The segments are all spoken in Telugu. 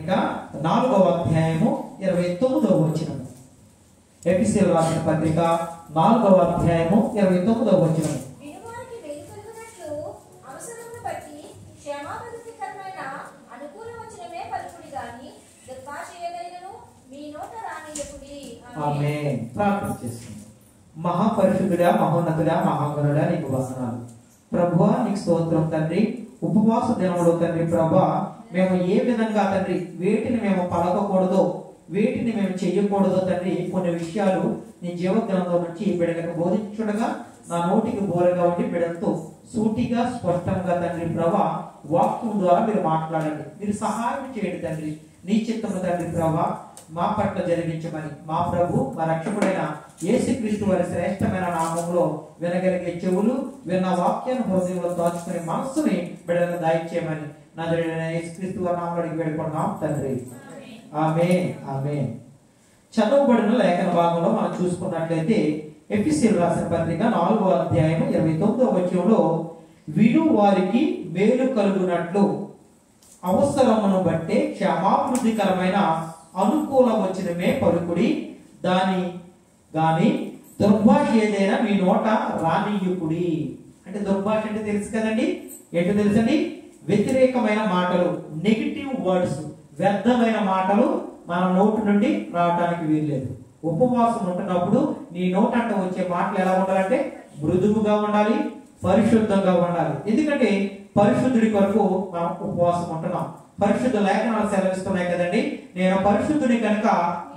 4వ అధ్యాయము 29వ వచనము. ఎఫెసీయులకు రాసిన పత్రిక 4వ అధ్యాయము 29వ వచనము. వినువారికి వెలుగు కలుగునట్లు అవసరమును బట్టి క్షమాపణకరమైన అనుకూల వచనమే పలుకుడి గాని దుర్భాష ఏదైనను మీ నోట రానియకుడి. ఆమేన్. ప్రార్థన చేసుకుందాం. మహాపరిశుద్ధుడా, మహోన్నతుడా, మహాగణుడా, నీకు వందనాలు ప్రభువా. నీకు స్తోత్రం తండ్రి. ఉపవాస దినములు తండ్రి ప్రభా, మేము ఏ విధంగా తండ్రి వేటిని మేము పలకకూడదో, వేటిని మేము చెయ్యకూడదో తండ్రి, కొన్ని విషయాలు నీ జీవ గ్రంథం నుంచి బిడ్డలకు బోధించుడగా నా నోటికి బోరగా ఉండి బిడ్డలతో సూటిగా స్పష్టంగా తండ్రి ప్రభా వాక్యం ద్వారా మీరు మాట్లాడండి. మీరు సహాయం చేయండి తండ్రి. నీ చిత్తము తండ్రి ప్రభా మా పట్ల జరిగించమని మా ప్రభు మా రక్షకుడైన యేసుక్రీస్తు వారి శ్రేష్టమైన నామములో వినగలిగే చెవులు, విన్న వాక్యాన్ని హృదయంలో దాచుకునే మనస్సుని బిడ్డలకు దయచేయమని నజరేయుడైన యేసుక్రీస్తు వారి నామములో అడిగి వేడుకుంటున్నాం తండ్రి. ఆమేన్. ఆమేన్. చదవబడిన లేఖన భాగంలో మనం చూసుకున్నట్లయితే ఎఫెసీయులకు రాసిన పత్రిక 4వ అధ్యాయం 29వ వచనంలో విను వారికి మేలు కలుగునట్లు అవసరమును బట్టే క్షమాభివృద్ధికరమైన అనుకూల వచనమే పలుకుడి దాని గాని దుర్భాష ఏదైనా మీ నోట రానియుకుడి. అంటే దుర్భాష అంటే తెలుసు కదండి. ఏంటో తెలుసండి? వ్యతిరేకమైన మాటలు, నెగిటివ్ వర్డ్స్, వ్యర్థమైన మాటలు మన నోటి నుండి రావడానికి వీల్లేదు. ఉపవాసం ఉంటున్నప్పుడు నీ నోట అంటే వచ్చే మాటలు ఎలా ఉండాలంటే మృదువుగా ఉండాలి, పరిశుద్ధంగా ఉండాలి. ఎందుకంటే పరిశుద్ధుడి కొరకు మనం ఉపవాసం ఉంటున్నాం. పరిశుద్ధ లేఖనాలు సెలవిస్తున్నాయి కదండి, నేను పరిశుద్ధుడి కనుక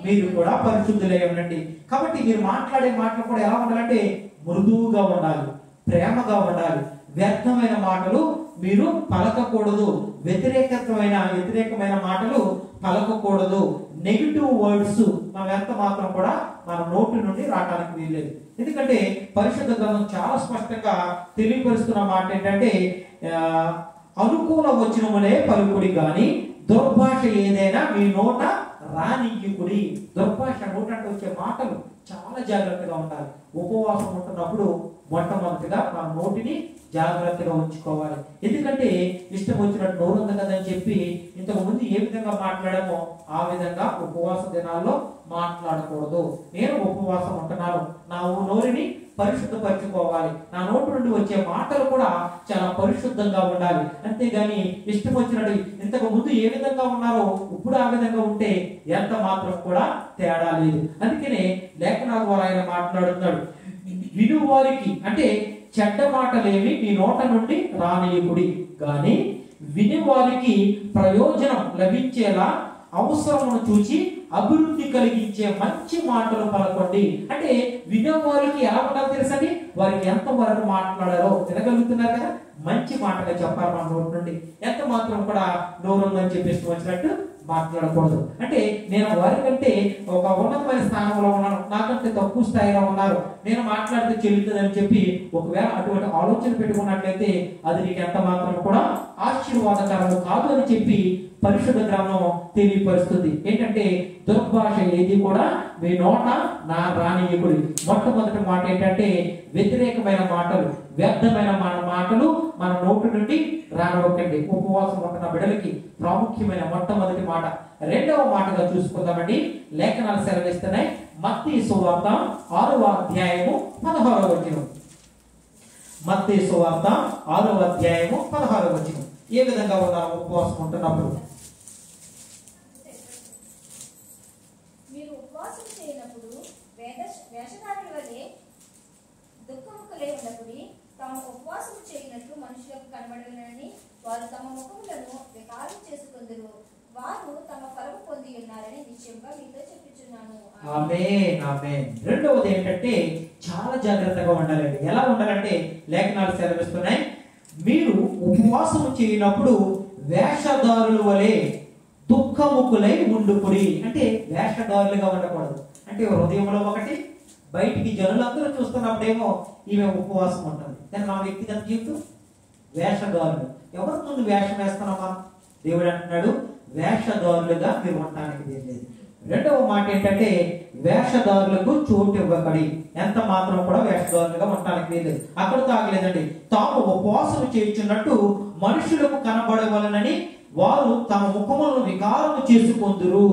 మీరు కూడా పరిశుద్ధులై ఉండండి. కాబట్టి మీరు మాట్లాడే మాటలు కూడా ఎలా ఉండాలంటే మృదువుగా ఉండాలి, ప్రేమగా ఉండాలి. వ్యర్థమైన మాటలు మీరు పలకకూడదు. వ్యతిరేకమైన మాటలు పలకకూడదు. నెగిటివ్ వర్డ్స్ మనం ఎంత మాత్రం కూడా మన నోటి నుండి రావడానికి వీల్లేదు. ఎందుకంటే పరిశుద్ధ గ్రంథం చాలా స్పష్టంగా తెలియపరుస్తున్న మాట ఏంటంటే అనుకూల వచనములే పలుకుడి గాని దుర్భాష ఏదైనా మీ నోట రానియుకుడి. దుర్భాష నోట అంటే వచ్చే మాటలు చాలా జాగ్రత్తగా ఉండాలి. ఉపవాసం ఉంటున్నప్పుడు మొట్టమొదటిగా మన నోటిని జాగ్రత్తగా ఉంచుకోవాలి. ఎందుకంటే ఇష్టం వచ్చినట్టు నోరు ఉంది కదని చెప్పి ఇంతకు ముందు ఏ విధంగా మాట్లాడామో ఆ విధంగా ఉపవాస దినాల్లో మాట్లాడకూడదు. నేను ఉపవాసం ఉంటున్నాను, నా నోరుని పరిశుద్ధపరచుకోవాలి. నా నోటి నుండి వచ్చే మాటలు కూడా చాలా పరిశుద్ధంగా ఉండాలి. అంతేగాని ఇష్టం వచ్చినట్టు ఇంతకు ముందు ఏ విధంగా ఉన్నారో ఇప్పుడు ఆ విధంగా ఉంటే ఎంత మాత్రం కూడా తేడా లేదు. అందుకనే లేఖనాల ద్వారా ఆయన మాట్లాడుతున్నాడు. వినువారికి అంటే చెడ్డ మాటలేమి మీ నోట నుండి రానియుకుడి గాని వినేవారికి ప్రయోజనం లభించేలా అవసరమును చూచి అభివృద్ధి కలిగించే మంచి మాటలు పలకండి. అంటే వినేవారికి ఎలా ఉండాలో తెలుసండి, వారికి ఎంత వరకు మాట్లాడారో వినగలుగుతున్నారు కదా. మంచి మాటగా చెప్పాలి మన నోటి నుండి. ఎంత మాత్రం కూడా నోరు ఉందని చెప్పేసి వచ్చినట్టు మాట్లాడకూడదు. అంటే నేను వారికంటే ఒక ఉన్నతమైన స్థానంలో ఉన్నాను, నాకంటే తక్కువ స్థాయిలో ఉన్నారు, నేను మాట్లాడితే చెల్లుతుందని చెప్పి ఒకవేళ అటువంటి ఆలోచన పెట్టుకున్నట్లయితే అది నీకు ఎంత మాత్రం కూడా ఆశీర్వాదకరం కాదు అని చెప్పి పరిశుద్ధ గ్రంథం తెలియపరుస్తుంది. ఏంటంటే దుర్భాష ఏది కూడా మీ నోట నా రానియుకుడి. మొట్టమొదటి మాట ఏంటంటే వ్యతిరేకమైన మాటలు, వ్యర్థమైన మాటలు మన నోటి నుండి రానివ్వకండి. ఉపవాసం ఉంటున్న బిడ్డలకి ప్రాముఖ్యమైన మొట్టమొదటి మాట. రెండవ మాటగా చూసుకుందామండి. లేఖనాలు సెలవిస్తున్నాయి. మత్తయి సువార్త 6వ అధ్యాయము 16వ వచనం. మత్తయి సువార్త 6వ అధ్యాయము 16వ వచనం. ఏ విధంగా ఉన్నారు ఉపవాసం ఉంటున్నప్పుడు? మీరు ఉపవాసం చేయనప్పుడు వేషధారుల వలె దుఃఖముఖులై ఉన్నప్పుడు తాము ఉపవాసం చేయనట్లు మనుషులకు కనబడనని వారు తమ ముఖములను వికారం చేసుకుందరు. వారు తమ ఫలము పొంది ఉన్నారని నిశ్చయంగా మీతో చెప్పుచున్నాను. ఆమేన్. ఆమేన్. రెండవది ఏంటంటే చాలా జాగ్రత్తగా ఉండాలండి. ఎలా ఉండాలంటే లేఖనాలు సెలవిస్తున్నాయి. మీరు ఉపవాసం చేయనప్పుడు వేషధారుల వలె దుఃఖముఖులై ఉండుకుడి. అంటే వేషధారులుగా ఉండకూడదు. అంటే హృదయంలో ఒకటి, బయటికి జనులందరూ చూస్తున్నప్పుడేమో ఈమె ఉపవాసం ఉంటుంది, కానీ నా వ్యక్తిగత జీవితం వేషధారులు. ఎవరి ముందు వేషం వేస్తున్నామా? దేవుడు అంటున్నాడు వేషధారులుగా మీరు ఉండటానికి లేదు. రెండవ మాట ఏంటంటే వేషధారులకు చోటు ఇవ్వకడి. ఎంత మాత్రం కూడా వేషధారులుగా ఉండటానికి లేదు. అక్కడ తాగలేదండి. తాము ఉపవాసం చేయించున్నట్టు మనుషులకు కనబడవలనని వారు తమ ముఖములను వికారము చేసుకొందురు,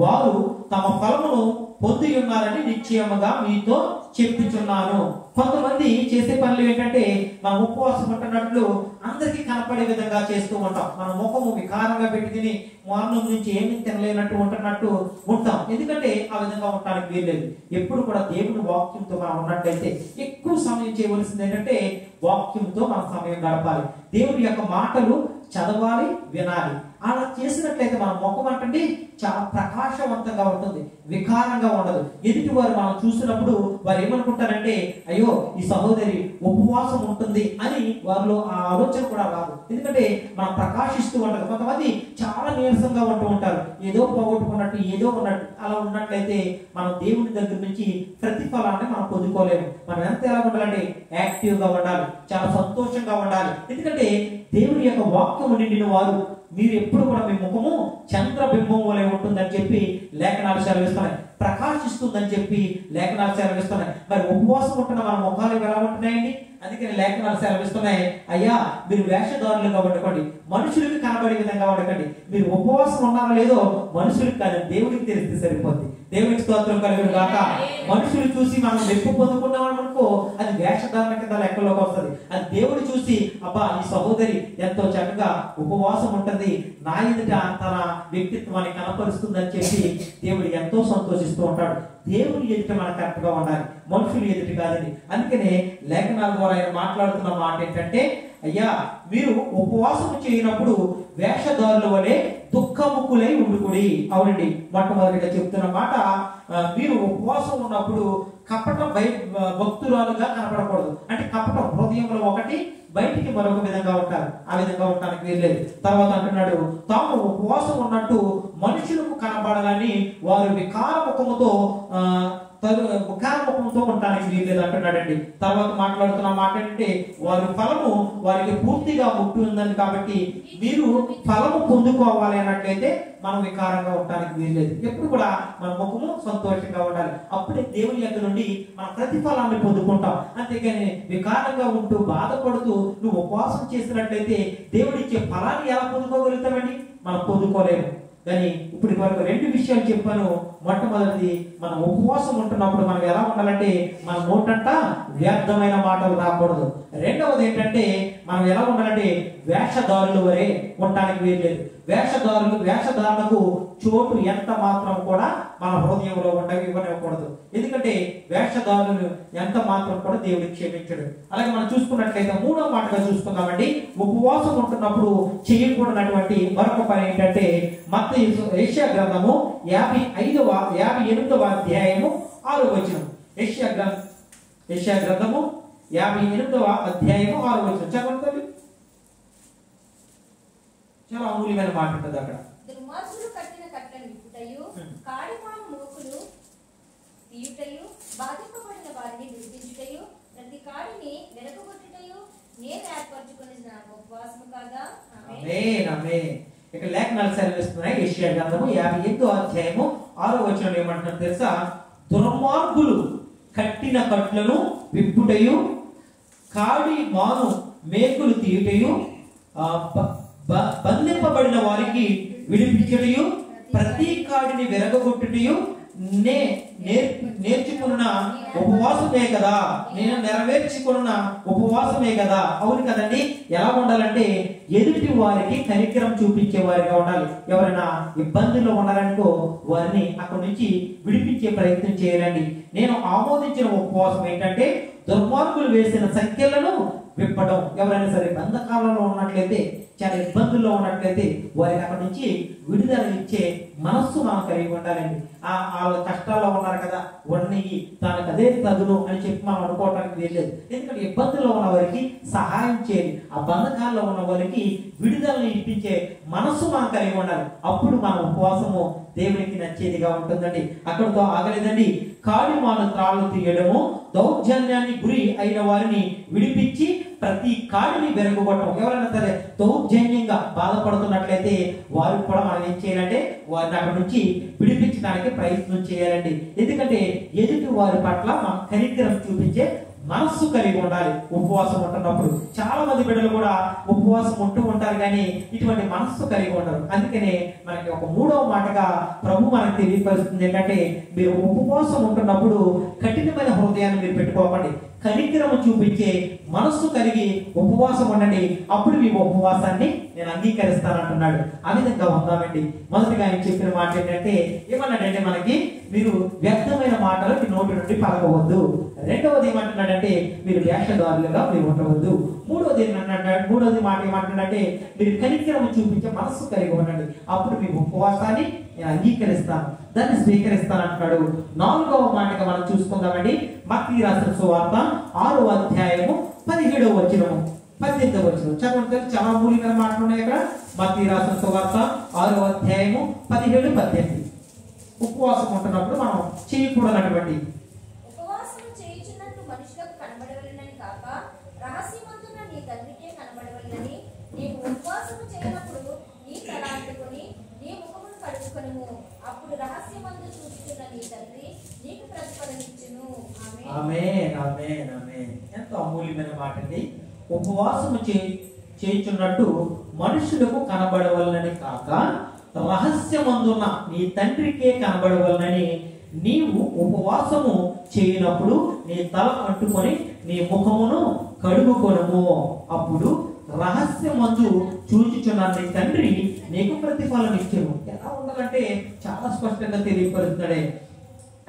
వారు తమ ఫలమును పొంది ఉన్నారని నిశ్చయముగా మీతో చెప్పుచున్నాను. కొంతమంది చేసే పనులు ఏంటంటే, మనం ఉపవాసం ఉంటున్నట్లు అందరికీ కనపడే విధంగా చేస్తూ ఉంటాం. మన ముఖము వికారంగా పెట్టుకుని మార్నింగ్ నుంచి ఏమీ తినలేనట్టు ఉంటున్నట్టు ఉంటాం. ఎందుకంటే ఆ విధంగా ఉండడానికి వీల్లేదు. ఎప్పుడు కూడా దేవుని వాక్యంతో మనం ఉన్నట్లయితే ఎక్కువ సమయం చేయవలసింది ఏంటంటే వాక్యంతో మన సమయం గడపాలి. దేవుని యొక్క మాటలు చదవాలి, వినాలి. అలా చేసినట్లయితే మన ముఖం అంటే చాలా ప్రకాశవంతంగా ఉంటుంది, వికారంగా ఉండదు. ఎదుటి వారు మనం చూసినప్పుడు వారు ఏమనుకుంటారంటే, అయ్యో ఈ సహోదరి ఉపవాసం ఉంటుంది అని వారిలో ఆ ఆలోచన కూడా రాదు. ఎందుకంటే మనం ప్రకాశిస్తూ ఉంటారు. కొంతమంది చాలా నీరసంగా ఉంటూ ఉంటారు, ఏదో పోగొట్టుకున్నట్టు, ఏదో ఉన్నట్టు. అలా ఉన్నట్లయితే మనం దేవుని దగ్గర నుంచి ప్రతిఫలాన్ని మనం పొందుకోలేము. మనం ఎంత ఎలా ఉండాలంటే యాక్టివ్ గా ఉండాలి, చాలా సంతోషంగా ఉండాలి. ఎందుకంటే దేవుని యొక్క వాక్యము నిండిన వారు మీరు ఎప్పుడు కూడా మీ ముఖము చంద్రబింబం వలె ఉంటుందని చెప్పి లేఖనాలు సెలవిస్తున్నాయి, ప్రకాశిస్తుందని చెప్పి లేఖనాలు సెలవిస్తున్నాయి. మరి ఉపవాసం ఉంటున్న మన ముఖాలు ఎలా ఉంటున్నాయండి? అందుకని లేఖనాలు సెలవిస్తున్నాయి, అయ్యా మీరు వేషధారులుగా ఉండకండి, మనుషులకి కనబడే విధంగా ఉండకండి. మీరు ఉపవాసం ఉన్నారో లేదో మనుషులకు కాదు, దేవుడికి తెలిస్తే సరిపోద్ది. దేవునికి స్తోత్రం కలుగును గాక. మనుషులు చూసి మనం మెప్పు పొందుకున్నాం అనుకో, అది వేషధారణ కింద లెక్కలోకి వస్తుంది. అది దేవుడు చూసి, అబ్బా ఈ సహోదరి ఎంతో చక్కగా ఉపవాసం ఉంటుంది, నా ఎదుట తన వ్యక్తిత్వాన్ని కనపరుస్తుందని చెప్పి దేవుడు ఎంతో సంతోషిస్తూ ఉంటాడు. దేవుని ఎదుట మనం కరెక్ట్ గా ఉండాలి, మనుషులు ఎదుటి కాదని. అందుకనే లేఖనాల ద్వారా ఆయన మాట్లాడుతున్న మాట ఏంటంటే, అయ్యా మీరు ఉపవాసం చేయనప్పుడు వేషధారుల వలె దుఃఖముఖులై ఉండుకుడి. అవునండి, మొట్టమొదటిగా చెప్తున్న మాట, మీరు ఉపవాసం ఉన్నప్పుడు కపట భక్తురాలుగా కనపడకూడదు. అంటే కపటం హృదయంలో ఒకటి, బయటికి మరొక విధంగా ఉంటారు. ఆ విధంగా ఉండడానికి వీల్లేదు. తర్వాత అంటున్నాడు, తాము ఉపవాసం ఉన్నట్టు మనుషులకు కనబడాలని వారు వికార ముఖముతో ఉండడానికి వీల్లేదు అంటున్నాడండి. తర్వాత మాట్లాడుతున్న మాట ఏంటంటే, వారి ఫలము వారికి పూర్తిగా ముట్టి ఉందని కాబట్టి మీరు ఫలము పొందుకోవాలి అన్నట్లయితే మనం వికారంగా ఉండడానికి వీల్లేదు. ఎప్పుడు కూడా మన ముఖము సంతోషంగా ఉండాలి. అప్పుడే దేవుని యొక్క నుండి మన ప్రతిఫలాన్ని పొందుకుంటాం. అంతేగాని వికారంగా ఉంటూ బాధపడుతూ నువ్వు ఉపవాసం చేసినట్లయితే దేవుడిచ్చే ఫలాన్ని ఎలా పొందుకోగలుగుతామండి? మనం పొందుకోలేము. కానీ ఇప్పటి వరకు రెండు విషయాలు చెప్పాను. మొట్టమొదటిది, మనం ఉపవాసం ఉంటున్నప్పుడు మనం ఎలా ఉండాలంటే మన నోటంట వ్యర్థమైన మాటలు రాకూడదు. రెండవది ఏంటంటే మనం ఎలా ఉండాలంటే వేషధారులు వరే ఉండడానికి వీల్లేదు. వేషధారణకు చోటు ఎంత మాత్రం కూడా మన హృదయంలో ఇవ్వనివ్వకూడదు. ఎందుకంటే వేషధారులు ఎంత మాత్రం కూడా దేవుడికి క్షమించడు. అలాగే మనం చూసుకున్నట్లయితే మూడవ మాటగా చూసుకుందామండి, ఉపవాసం ఉంటున్నప్పుడు చేయకూడనటువంటి మరొక పని ఏంటంటే మత్తయి యెషయా గ్రంథము 58వ అధ్యాయము 6వ వచనం. యెషయా గ్రంథము 58వ అధ్యాయము 6వ వచనం చదవండి. చాలా అమూల్యమైన మాట ఉంటుంది అక్కడ. దుర్మార్గులు కట్టిన కట్టలు విప్పుటయు, కాడిమాను మోకులు తీయుటయు, బాధింపబడిన వారిని విడిపించుటయు, ప్రతి కాడిని వెరగొట్టుటయు నేను ఏర్పరచుకుని నా ఉపవాసము కాదా? ఆమేన్, ఆమేన్. ఇక లేఖనాలు సెలవిస్తున్నాయి. యెషయా గ్రంథము 58వ అధ్యాయము 6వ వచనం ఏమంటున్నారు తెలుసా? దుర్మార్గులు కట్టిన కట్లను విప్పుటయు, కాడి మాను మేకులు తీయుటయు, బంధింపబడిన వారికి విడిపించుటయు, ప్రతి కాడిని వెరగొట్టుటయు నేర్చుకున్న ఉపవాసమే కదా, నేను నెరవేర్చుకున్న ఉపవాసమే కదా. అవును కదండి. ఎలా ఉండాలంటే ఎదుటి వారికి కనికరం చూపించే వారిగా ఉండాలి. ఎవరైనా ఇబ్బందుల్లో ఉన్నారనుకో వారిని అక్కడి నుంచి విడిపించే ప్రయత్నం చేయాలండి. నేను ఆమోదించిన ఉపవాసం ఏంటంటే దుర్మార్గులు వేసిన సంఖ్యలను విప్పడం. ఎవరైనా సరే బంధకాలలో ఉన్నట్లయితే, చాలా ఇబ్బందుల్లో ఉన్నట్లయితే వారికి అక్కడి నుంచి విడుదల ఇచ్చే మనస్సు మనం కలిగి ఉండాలండి. వాళ్ళ కష్టాల్లో ఉన్నారు కదా, ఉన్నవి తనకు అదే తగును అని చెప్పి మనం అనుకోవడానికి వీల్లేదు. ఎందుకంటే ఇబ్బందుల్లో ఉన్న వారికి సహాయం చేయాలి. ఆ బంధకాల్లో ఉన్న వారికి విడుదలని ఇప్పించే మనస్సు మనం కలిగి ఉండాలి. అప్పుడు మన ఉపవాసము దేవునికి నచ్చేదిగా ఉంటుందండి. అక్కడితో ఆగలేదండి. కాడిమాను త్రాళ్ళు తీయడము, దౌర్జన్యాన్ని గురి అయిన వారిని విడిపించి ప్రతి కాడిని వెరగొట్టడం. ఎవరైనా సరే దౌర్జన్యంగా బాధపడుతున్నట్లయితే వారికి కూడా మనం ఏం చేయాలంటే వారిని అక్కడి నుంచి విడిపించడానికి ప్రయత్నం చేయాలండి. ఎందుకంటే ఎదుటి వారి పట్ల మనం కనికరం చూపించే మనస్సు కలిగి ఉండాలి ఉపవాసం ఉంటున్నప్పుడు. చాలా మంది బిడ్డలు కూడా ఉపవాసం ఉంటూ ఉంటారు కానీ ఇటువంటి మనస్సు కలిగి ఉండరు. అందుకనే మనకి ఒక మూడవ మాటగా ప్రభు మనకు తెలియపరుస్తుంది ఏంటంటే, మీరు ఉపవాసం ఉంటున్నప్పుడు కఠినమైన హృదయాన్ని మీరు పెట్టుకోకండి, కనికరము చూపించే మనస్సు కలిగి ఉపవాసం ఉండండి, అప్పుడు మీ ఉపవాసాన్ని నేను అంగీకరిస్తానంటున్నాడు. ఆ విధంగా ఉందామండి. మొదటిగా ఆయన చెప్పిన మాట ఏంటంటే, ఏమన్నాడంటే మనకి, మీరు వ్యర్థమైన మాటలు మీ నోటి నుండి పలకవద్దు. రెండవది ఏమంటున్నాడంటే, మీరు వేషధారులుగా మీరు ఉండవద్దు. మూడవది మాట ఏమంటున్నాడంటే, మీరు కనికరము చూపించే మనస్సు కలిగి ఉండండి, అప్పుడు మీ ఉపవాసాన్ని నేను అంగీకరిస్తాను, దాన్ని స్వీకరిస్తాను అంటున్నాడు. నాలుగవ మాటగా మనం చూసుకుందామండి. మత్తయి రాసిన సువార్త 6వ అధ్యాయము 17వ వచనము 18వ వచనం చదవండి. చాలా మూలికల మాటలు ఉన్నాయి ఇక్కడ. మత్తయి రాసిన సువార్త 6వ అధ్యాయము 17, 18. ఉపవాసం ఉంటున్నప్పుడు మనం చేయకూడనటువంటి ఉపవాసం చేయుచున్నట్టు మనుషులకు కనబడవలెనని కాక రహస్యమందున నీ తండ్రికే కనబడవలెనని నీవు ఉపవాసము చేయనప్పుడు నీ తల అంటుకొని నీ ముఖమును కడుక్కునుము, అప్పుడు రహస్యమందు చూస్తున్న నీ తండ్రి నీకు ప్రతిఫలమిచ్చును. ఆమేన్. ఆమేన్, ఆమేన్, ఆమేన్. ఎంత అమూల్యమైన మాట అండి. ఉపవాసము చేయుచున్నట్టు మనుషులకు కనబడవలనని కాక రహస్యమందున్న నీ తండ్రికే కనబడవలనని నీవు ఉపవాసము చేయనప్పుడు నీ తల అంటుకొని నీ ముఖమును కడుగుకొనుము, అప్పుడు రహస్యమందు చూచుచున్న నీ తండ్రి నీకు ప్రతిఫలం ఇచ్చును. ఎలా ఉండాలంటే చాలా స్పష్టంగా తెలియపరుస్తున్నాడే.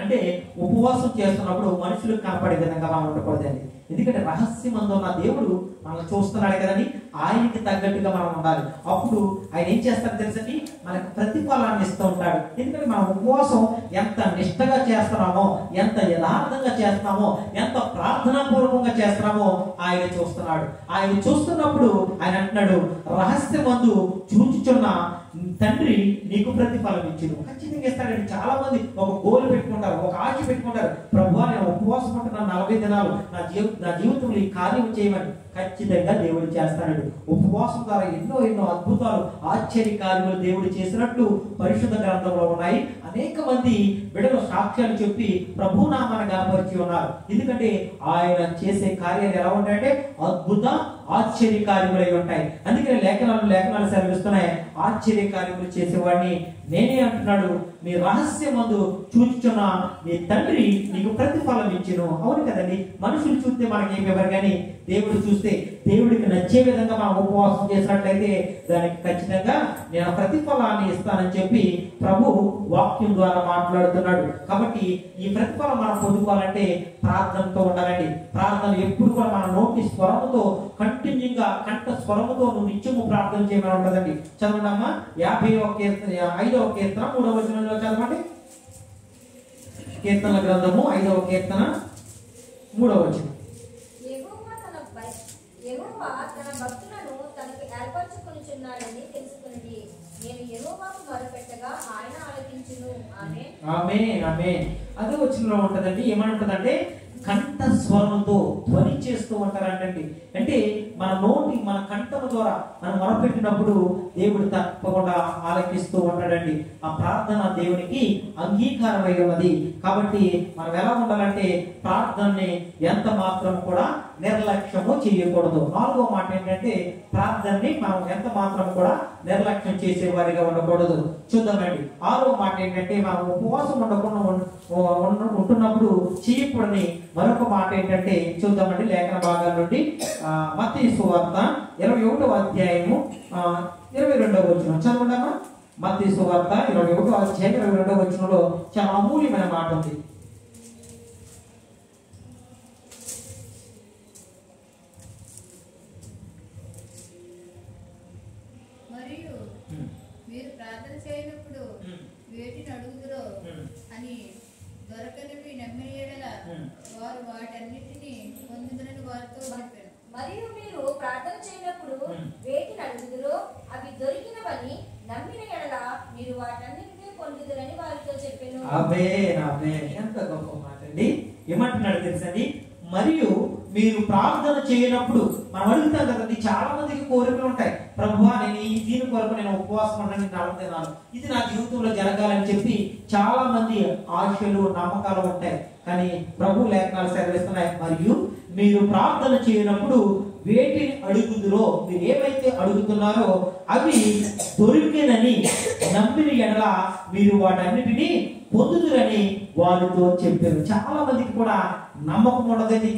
అంటే ఉపవాసం చేస్తున్నప్పుడు మనుషులకు కనపడే విధంగా మనం ఉండకూడదండి. ఎందుకంటే రహస్యమందు ఉన్న దేవుడు మనం చూస్తున్నాడు కదండి, ఆయనకి తగ్గట్టుగా మనం ఉండాలి. అప్పుడు ఆయన ఏం చేస్తాడు తెలుసండి, మనకు ప్రతిఫలాన్ని ఇస్తూ ఉంటాడు. ఎందుకంటే మనం ఉపవాసం ఎంత నిష్టగా చేస్తున్నామో, ఎంత యథార్థంగా చేస్తున్నామో, ఎంత ప్రార్థనాపూర్వకంగా చేస్తున్నామో ఆయన చూస్తున్నాడు. ఆయన చూస్తున్నప్పుడు ఆయన అంటున్నాడు, రహస్యమందు చూచుచున్న తండ్రి నీకు ప్రతిఫలం ఇచ్చును. ఖచ్చితంగా ఇస్తాడండి. చాలా మంది ఒక గోల్ పెట్టుకుంటారు, ఒక ఆశ పెట్టుకుంటారు, ప్రభువా నేను ఉపవాసం ఉంటున్నాను 40 దినాలు, నా జీవితంలో ఈ కార్యం చేయమని. ఖచ్చితంగా దేవుడు చేస్తాడు. ఉపవాసం ద్వారా ఎన్నో అద్భుతాలు, ఆశ్చర్య కార్యములు దేవుడు చేసినట్లు పరిశుద్ధ గ్రంథంలో ఉన్నాయి. అనేక మంది బిడ్డలు సాక్ష్యాలు చెప్పి ప్రభునామాన్ని కనపరిచి ఉన్నారు. ఎందుకంటే ఆయన చేసే కార్యాలు ఎలా ఉంటాయంటే అద్భుత ఆశ్చర్య కార్యములై ఉంటాయి. అందుకని లేఖనాలు సెలవిస్తున్నాయి, ఆశ్చర్య కార్యములు చేసేవాడిని నేనే అంటున్నాడు. నీ రహస్యమందు చూచుచున్న నీ తండ్రి నీకు ప్రతిఫలం ఇచ్చును. అవును కదండి. మనుషులు చూస్తే మనకి ఏమి ఇవ్వరు, కానీ దేవుడు చూస్తే దేవుడికి నచ్చే విధంగా మనం ఉపవాసం చేసినట్లయితే దానికి ఖచ్చితంగా నేను ప్రతిఫలాన్ని ఇస్తానని చెప్పి ప్రభు వాక్యం ద్వారా మాట్లాడుతున్నాడు. కాబట్టి ఈ ప్రతిఫలం మనం పొందుకోవాలంటే ప్రార్థనతో ఉండాలండి. ప్రార్థన ఎప్పుడు కూడా మన నోటి స్వరముతో కంటిన్యూగా కంఠ స్వరముతో నువ్వు నిత్యము ప్రార్థన చేయమని ఉంటుందండి. చదవండమ్మా. 55వ కీర్తన 5వ కీర్తన 3వ వచనంలో చదవండి. కీర్తన గ్రంథము 5వ కీర్తన 3వ వచనం. యెహోవా తన భక్తులను తనకు ఏర్పరచుకొనుచున్నాడని తెలుసుకున్నది. నేను యెహోవాకు మొరపెట్టగా ఆయన ఆలకించును. ఆమేన్. ఆమేన్, ఆమేన్. అదే వచనంలో ఉంటదండి. ఏమని ఉంటదంటే కంఠ స్వరంతో ధ్వని చేస్తూ ఉంటారంటండి. అంటే మన కంఠం ద్వారా మనం మొరపెట్టినప్పుడు దేవుడు తప్పకుండా ఆలకిస్తూ ఉంటాడండి. ఆ ప్రార్థన దేవునికి అంగీకారమై ఉన్నది. కాబట్టి మనం ఎలా ఉండాలంటే ప్రార్థనని ఎంత మాత్రం కూడా నిర్లక్ష్యము చేయకూడదు. 4వ మాట ఏంటంటే ప్రార్థనని మనం ఎంత మాత్రం కూడా నిర్లక్ష్యం చేసేవారిగా ఉండకూడదు. చూద్దామండి. 6వ మాట ఏంటంటే మనం ఉపవాసం ఉంటున్నప్పుడు చేయకూడని మరొక మాట ఏంటంటే చూద్దామండి. లేఖన భాగాల నుండి మత్తయి సువార్త 21వ అధ్యాయము 22వ వచనం చదవండమ్మా. మత్తయి సువార్త 21వ అధ్యాయం 22వ వచనంలో చాలా అమూల్యమైన మాట ఉంది. మరియు మీరు ప్రార్థన చేయనప్పుడు వేటిని అడుగుదురో అని దొరకనివి నమ్మిన యెడల వారు వాటన్నిటిని పొందుదురని వారితో చెప్పాను. మరియు మీరు ప్రార్థన చేయనప్పుడు వేటిని అడుగుదురో అవి దొరికినవని నమ్మిన యెడల మీరు వాటన్నిటిని పొందుదురని వారితో చెప్పాను. ఆమేన్, ఆమేన్. ఎంత గొప్ప మాట అండి. ఏమంటున్నాడు తెలుసండి, మరియు మీరు ప్రార్థన చేయనప్పుడు మనం అడుగుతాం కదండి. చాలా మందికి కోరికలు ఉంటాయి, ప్రభువా నేను దీని కొరకు నేను ఉపవాసం ఉండడానికి నడుతున్నాను, ఇది నా జీవితంలో జరగాలని చెప్పి చాలా మంది ఆశలు నమ్మకాలు ఉంటాయి. కానీ ప్రభు లేఖనాలు సెలవిస్తున్నాయి, మరియు మీరు ప్రార్థన చేయనప్పుడు వేటిని అడుగుదురో, మీరు ఏవైతే అడుగుతున్నారో అవి దొరికేనని నమ్మిన ఎడల మీరు వాటన్నిటినీ పొందుదురని వారితో చెప్పారు. చాలా మందికి కూడా నమ్మకం ఉండదని,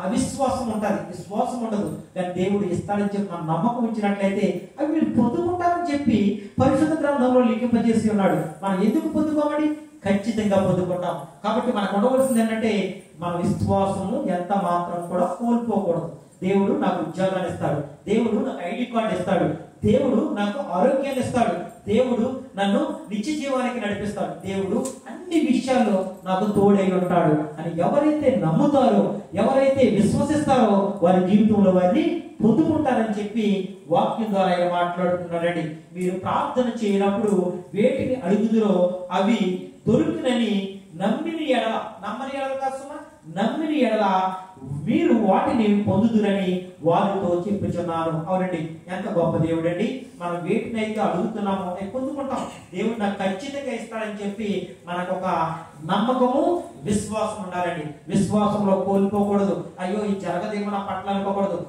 అవిశ్వాసం ఉంటుంది, విశ్వాసం ఉండదు. కానీ దేవుడు ఇస్తాడని చెప్పి మనం నమ్మకం ఇచ్చినట్లయితే అవి మీరు పొందుకుంటారని చెప్పి పరిశుద్ధ గ్రంథంలో లిఖింపజేసి ఉన్నాడు. మనం ఎందుకు పొందుకోమని? ఖచ్చితంగా పొందుకుంటాం. కాబట్టి మనకు ఉండవలసింది ఏంటంటే మన విశ్వాసము ఎంత మాత్రం కూడా కోల్పోకూడదు. దేవుడు నాకు ఉద్యోగాన్ని ఇస్తాడు, దేవుడు నాకు ఐడి కార్డు ఇస్తాడు, దేవుడు నాకు ఆరోగ్యాన్ని ఇస్తాడు, దేవుడు నన్ను నిత్య జీవానికి నడిపిస్తాడు, దేవుడు అన్ని విషయాల్లో నాకు తోడై ఉంటాడు అని ఎవరైతే నమ్ముతారో, ఎవరైతే విశ్వసిస్తారో వారి జీవితంలో వారిని పొందుకుంటారని చెప్పి వాక్యం ద్వారా ఆయన మాట్లాడుతున్నాడండి. మీరు ప్రార్థన చేయనప్పుడు వేటిని అడుగుదురో అవి దొరుకునని నమ్మిన ఎడల, నమ్మని ఎడల కాసుమా, నమ్మిన ఎడల మీరు వాటిని పొందుదురని వారితో చెప్పుచున్నాను. అవునండి, ఎంత గొప్ప దేవుడు అండి. మనం వేటినైతే అడుగుతున్నామో అవి పొందుకుంటాం. దేవుడు నాకు ఖచ్చితంగా ఇస్తాడని చెప్పి మనకు ఒక నమ్మకము, విశ్వాసం ఉండాలండి. విశ్వాసంలో కోల్పోకూడదు. అయ్యో ఇది జరగదేమో నా పట్ల అనుకోకూడదు.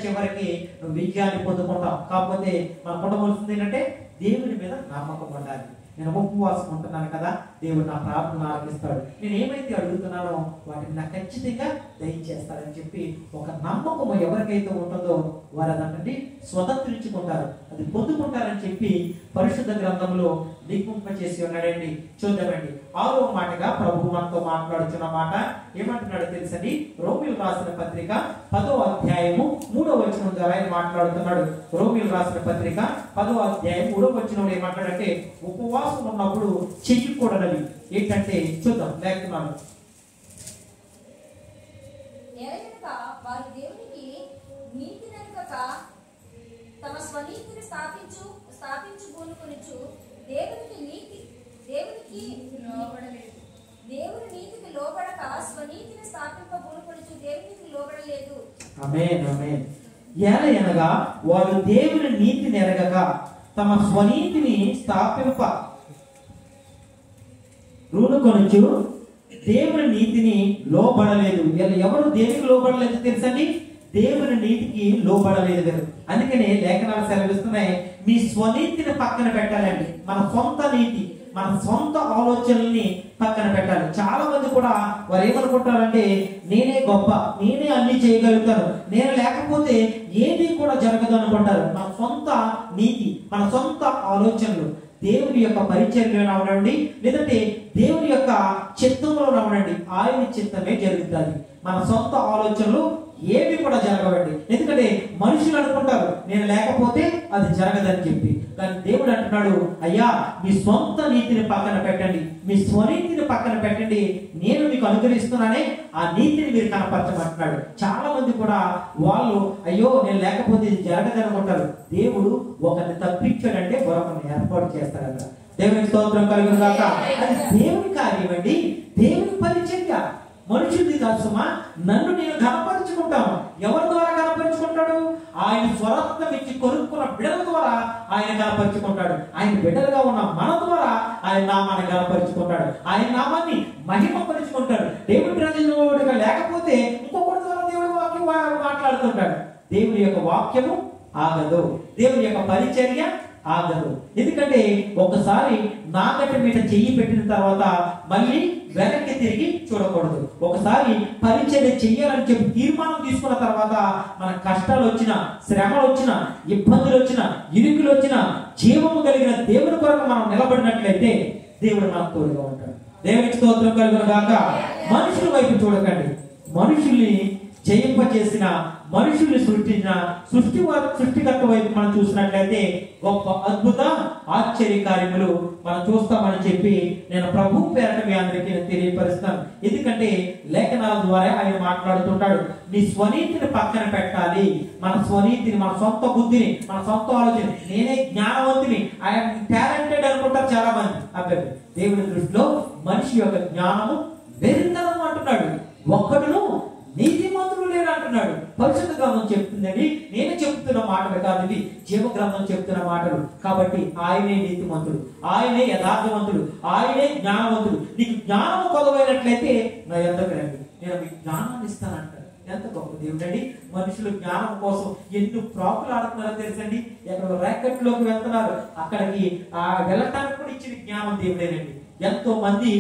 చివరికి నువ్వు విజయాన్ని పొందుకుంటాం. కాకపోతే మనం పొందవలసింది ఏంటంటే దేవుని మీద నమ్మకం ఉండాలి. నేను ఉపవాసం ఉంటున్నాను కదా, దేవుడు నా ప్రార్థన ఆలకిస్తాడు, నేను ఏమైతే అడుగుతున్నానో వాటిని నాకు ఖచ్చితంగా దయచేస్తాడని చెప్పి ఒక నమ్మకం ఎవరికైతే ఉంటుందో వారు అదంటే స్వతంత్రించుకుంటారు, అది పొందుకుంటారని చెప్పి పరిశుద్ధ గ్రంథంలో లిఖింపజేసి ఉన్నాడండి. చూద్దామండి. 6వ మాటగా ప్రభు మనతో మాట్లాడుతున్న మాట ఏమంటున్నాడో తెలుసండి. రోమీయులకు రాసిన పత్రిక 10వ అధ్యాయము 3వ వచనం ద్వారా ఆయన మాట్లాడుతున్నాడు. రోమీయులకు రాసిన పత్రిక 10వ అధ్యాయం 3వ వచనంలో ఏమంటాడంటే ఉపవాసం ఉన్నప్పుడు చెయ్యకూడనివి ఏంటంటే చూద్దాం. లేఖనాలు వారు దేవునికి నీతి నరకక తమ స్వనీతిని స్థాపించు బోలుకొనుచు దేవుని నీతికి లోబడక స్వనీతిని స్థాపింప బోలుకొనుచు దేవునికి లోబడలేదు. ఆమేన్, ఆమేన్. ఏలయనగా వారు దేవుని నీతిని ఎరగక తమ స్వనీతిని స్థాపింప రూనుకొనుచు దేవుని నీతిని లోబడలేదు. ఎవరు దేవునికి లోబడలేదు తెలుసండి? దేవుని నీతికి లోబడలేదు. అందుకనే లేఖనాలు సెలవిస్తున్నాయి, మీ స్వనీతిని పక్కన పెట్టాలండి. మన సొంత నీతి, మన సొంత ఆలోచనల్ని పక్కన పెట్టాలి. చాలా మంది కూడా వారు ఏమనుకుంటారంటే నేనే గొప్ప, నేనే అన్ని చేయగలుగుతాను, నేను లేకపోతే ఏది కూడా జరగదు అనుకుంటారు. మన సొంత నీతి, మన సొంత ఆలోచనలు దేవుని యొక్క పరిచర్యలో ఉండండి, లేదంటే దేవుని యొక్క చిత్తంలో ఉండండి, ఆయన చిత్తమే జరుగుతుంది. మన సొంత ఆలోచనలు ఏవి కూడా జరగవండి. ఎందుకంటే మనుషులు అనుకుంటారు నేను లేకపోతే అది జరగదని చెప్పి. కానీ దేవుడు అంటున్నాడు, అయ్యా మీ సొంత నీతిని పక్కన పెట్టండి, మీ స్వనీతిని పక్కన పెట్టండి, నేను మీకు అనుగ్రహిస్తున్నానే ఆ నీతిని మీరు కనపరచమంటున్నాడు. చాలా మంది కూడా వాళ్ళు అయ్యో నేను లేకపోతే ఇది జరగదు అనుకుంటారు. దేవుడు ఒకరిని తప్పించాడంటే మరొకరిని ఏర్పాటు చేస్తాడంట. దేవునికి స్తోత్రం కలుగును గాక. అది దేవుని కార్యం అండి, దేవుని పరిచర్య, మనుషులది కాదు సుమా. నన్ను నేను కనపరుచుకుంటాను. ఎవరి ద్వారా కనపరుచుకుంటాడు? ఆయన స్వరత్నం ఇచ్చి కొనుక్కున్న బిడ్డల ద్వారా ఆయన కనపరుచుకుంటాడు. ఆయన బిడ్డలుగా ఉన్న మన ద్వారా ఆయన నామాన్ని కనపరుచుకుంటాడు, ఆయన నామాన్ని మహిమపరుచుకుంటాడు. దేవుడి ప్రజలుగా లేకపోతే ఇంకొకటి ద్వారా దేవుడి వాక్యం మాట్లాడుతుంటాడు. దేవుని యొక్క వాక్యము ఆగదు, దేవుని యొక్క పరిచర్య ఆగదు. ఎందుకంటే ఒకసారి నాగటి మీద చెయ్యి పెట్టిన తర్వాత మళ్ళీ వెనక్కి తిరిగి చూడకూడదు. ఒకసారి పరిచర్య చెయ్యాలని చెప్పి తీర్మానం తీసుకున్న తర్వాత మన కష్టాలు వచ్చినా, శ్రమలు వచ్చినా, ఇబ్బందులు వచ్చినా, ఇరుకులు వచ్చినా, జీవము కలిగిన దేవుని కొరకు మనం నిలబడినట్లయితే దేవుడు మనకు తోడుగా ఉంటాడు. దేవునికి స్తోత్రం కలుగును గాక. మనుషుల వైపు చూడకండి. మనుషుల్ని జయింపజేసిన, మనుషుల్ని సృష్టించిన సృష్టికర్త వైపు మనం చూసినట్లయితే గొప్ప అద్భుత ఆశ్చర్య కార్యములు మనం చూస్తామని చెప్పి నేను ప్రభు పేరట మీ అందరికీ తెలియపరుస్తాను. ఎందుకంటే లేఖనాల ద్వారా ఆయన మాట్లాడుతుంటాడు, నీ స్వనీతిని పక్కన పెట్టాలి. మన స్వనీతిని, మన సొంత బుద్ధిని, మన సొంత ఆలోచన, నేనే జ్ఞానవంతుని, ఆయన టాలెంటెడ్ అనుకుంటారు చాలా మంది. అబ్బాయి దేవుడి దృష్టిలో మనిషి యొక్క జ్ఞానము వెరితనం అంటున్నాడు. ఒక్కడును నీతిమంతులు లేరు అంటున్నాడు. పరిశుద్ధ గ్రంథం చెప్తుందండి, నేను చెప్తున్న మాటలు కాదు, ఇది జీవ గ్రంథం చెప్తున్న మాటలు. కాబట్టి ఆయనే నీతిమంతుడు, ఆయనే యథార్థవంతుడు, ఆయనే జ్ఞానవంతుడు. నీకు జ్ఞానము కొదవైనట్లయితే నా యొద్దకు రండి, నేను మీకు జ్ఞానాన్ని ఇస్తానంటాడు. ఎంత గొప్ప దేవుడు అండి. మనుషులు జ్ఞానం కోసం ఎన్ని ప్రాకులు ఆడుతున్నారో తెలుసండి. ఎక్కడ ర్యాకెట్లోకి వెళ్తున్నారు, అక్కడికి వెళ్ళటానికి కూడా ఇచ్చిన జ్ఞానం దేవుడేనండి. ఎంతో మంది